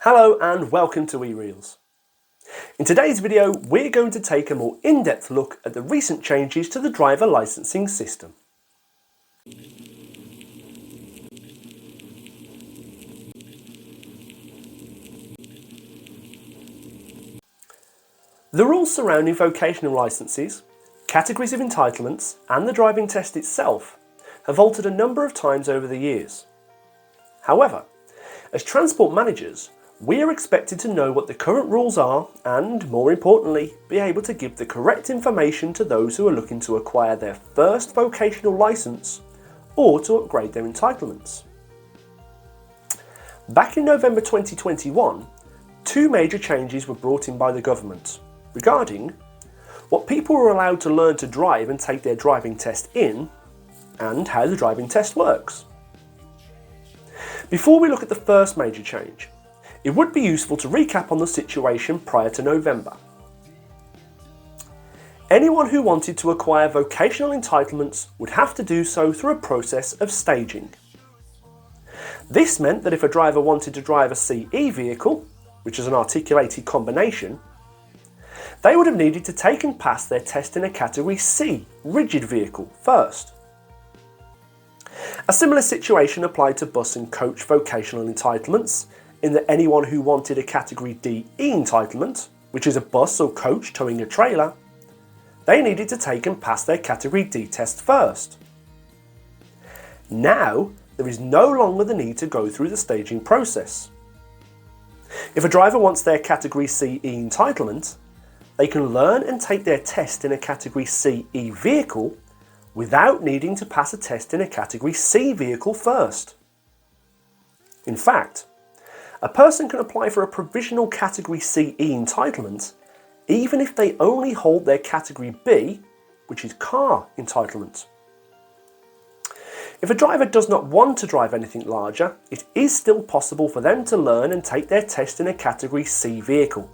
Hello and welcome to eREELs. In today's video, we're going to take a more in-depth look at the recent changes to the driver licensing system. The rules surrounding vocational licences, categories of entitlements and the driving test itself have altered a number of times over the years. However, as transport managers, we are expected to know what the current rules are and, more importantly, be able to give the correct information to those who are looking to acquire their first vocational licence or to upgrade their entitlements. Back in November 2021, two major changes were brought in by the government regarding what people were allowed to learn to drive and take their driving test in, and how the driving test works. Before we look at the first major change, it would be useful to recap on the situation prior to November. Anyone who wanted to acquire vocational entitlements would have to do so through a process of staging. This meant that if a driver wanted to drive a CE vehicle, which is an articulated combination, they would have needed to take and pass their test in a Category C rigid vehicle first. A similar situation applied to bus and coach vocational entitlements, in that anyone who wanted a Category DE entitlement, which is a bus or coach towing a trailer, they needed to take and pass their Category D test first. Now, there is no longer the need to go through the staging process. If a driver wants their Category CE entitlement, they can learn and take their test in a Category CE vehicle without needing to pass a test in a Category C vehicle first. In fact, a person can apply for a provisional Category CE entitlement even if they only hold their Category B, which is car entitlement. If a driver does not want to drive anything larger, it is still possible for them to learn and take their test in a Category C vehicle.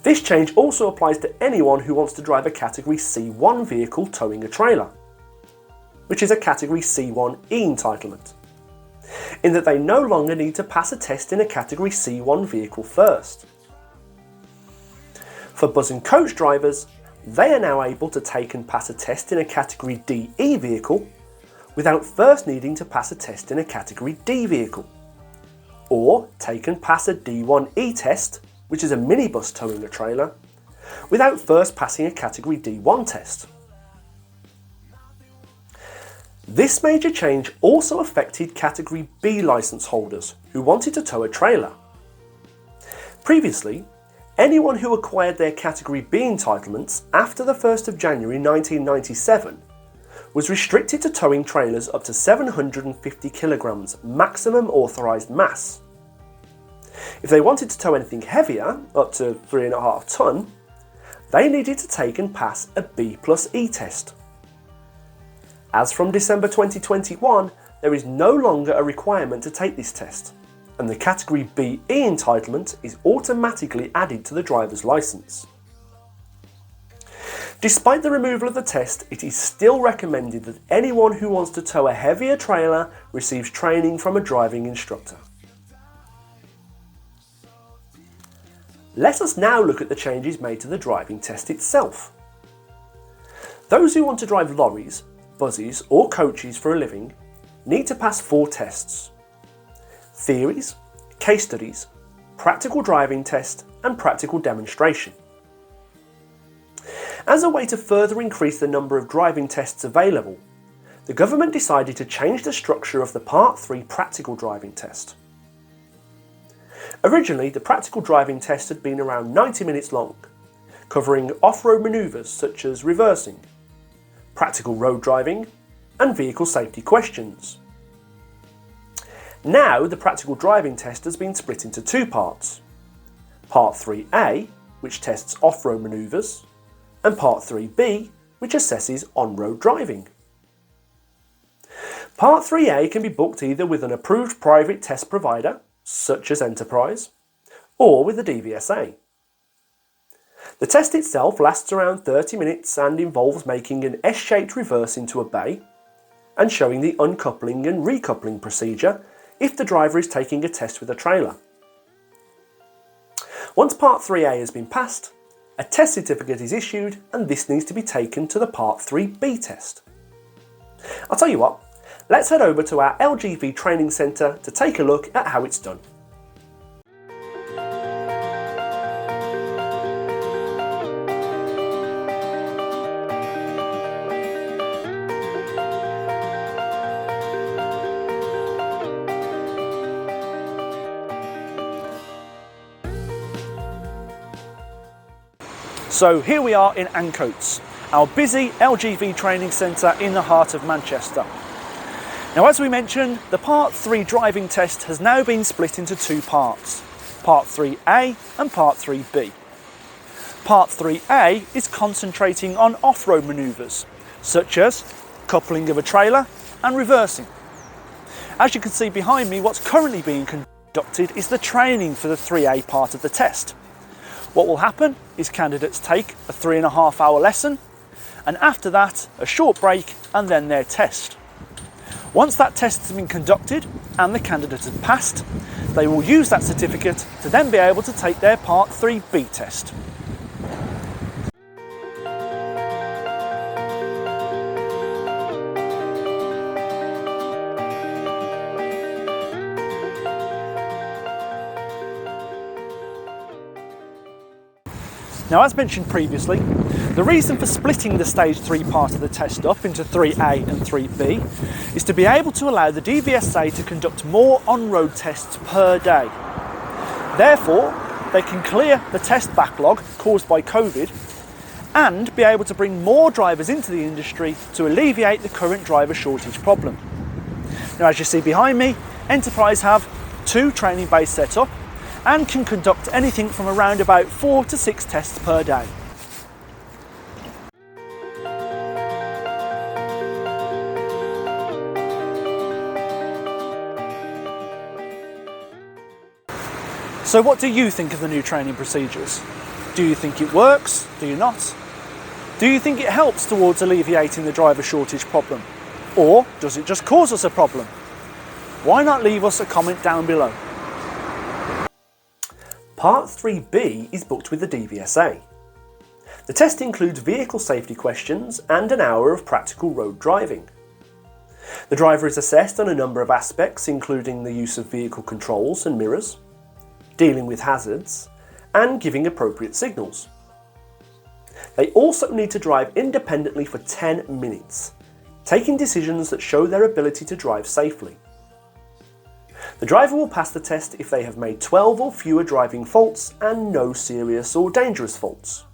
This change also applies to anyone who wants to drive a Category C1 vehicle towing a trailer, which is a Category C1E entitlement, in that they no longer need to pass a test in a Category C1 vehicle first. For bus and coach drivers, they are now able to take and pass a test in a Category DE vehicle without first needing to pass a test in a Category D vehicle, or take and pass a D1E test, which is a minibus towing a trailer, without first passing a Category D1 test. This major change also affected Category B licence holders who wanted to tow a trailer. Previously, anyone who acquired their Category B entitlements after the 1st of January 1997 was restricted to towing trailers up to 750 kilograms maximum authorised mass. If they wanted to tow anything heavier, up to 3.5 tonne, they needed to take and pass a B+E test. As from December 2021, there is no longer a requirement to take this test, and the Category BE entitlement is automatically added to the driver's licence. Despite the removal of the test, it is still recommended that anyone who wants to tow a heavier trailer receives training from a driving instructor. Let us now look at the changes made to the driving test itself. Those who want to drive lorries, buses or coaches for a living need to pass 4 tests: theories, case studies, practical driving test and practical demonstration. As a way to further increase the number of driving tests available, the government decided to change the structure of the Part 3 practical driving test. Originally, the practical driving test had been around 90 minutes long, covering off-road manoeuvres such as reversing, practical road driving and vehicle safety questions. Now the practical driving test has been split into 2 parts: Part 3A, which tests off-road manoeuvres, and Part 3B, which assesses on-road driving. Part 3A can be booked either with an approved private test provider, such as Enterprise, or with the DVSA. The test itself lasts around 30 minutes and involves making an S-shaped reverse into a bay and showing the uncoupling and recoupling procedure if the driver is taking a test with a trailer. Once Part 3A has been passed, a test certificate is issued and this needs to be taken to the Part 3B test. I'll tell you what, let's head over to our LGV training centre to take a look at how it's done. So here we are in Ancoats, our busy LGV training centre in the heart of Manchester. Now, as we mentioned, the Part 3 driving test has now been split into two parts, Part 3A and Part 3B. Part 3A is concentrating on off-road manoeuvres, such as coupling of a trailer and reversing. As you can see behind me, what's currently being conducted is the training for the 3A part of the test. What will happen is candidates take a 3.5 hour lesson, and after that a short break and then their test. Once that test has been conducted and the candidate has passed, they will use that certificate to then be able to take their Part 3B test. Now, as mentioned previously, the reason for splitting the Stage 3 part of the test up into 3A and 3B is to be able to allow the DVSA to conduct more on-road tests per day. Therefore, they can clear the test backlog caused by COVID and be able to bring more drivers into the industry to alleviate the current driver shortage problem. Now, as you see behind me, Enterprise have 2 training bays set up and can conduct anything from around about 4 to 6 tests per day. So what do you think of the new training procedures? Do you think it works? Do you not? Do you think it helps towards alleviating the driver shortage problem? Or does it just cause us a problem? Why not leave us a comment down below? Part 3B is booked with the DVSA. The test includes vehicle safety questions and an hour of practical road driving. The driver is assessed on a number of aspects, including the use of vehicle controls and mirrors, dealing with hazards, and giving appropriate signals. They also need to drive independently for 10 minutes, taking decisions that show their ability to drive safely. The driver will pass the test if they have made 12 or fewer driving faults and no serious or dangerous faults.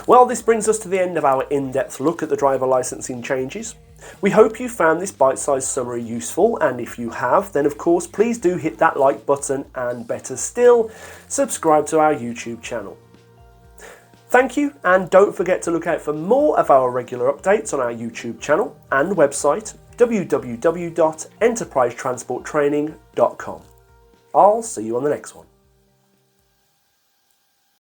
Well, this brings us to the end of our in-depth look at the driver licensing changes. We hope you found this bite-sized summary useful, and if you have, then of course please do hit that like button and, better still, subscribe to our YouTube channel. Thank you, and don't forget to look out for more of our regular updates on our YouTube channel and website www.enterprisetransporttraining.com. I'll see you on the next one.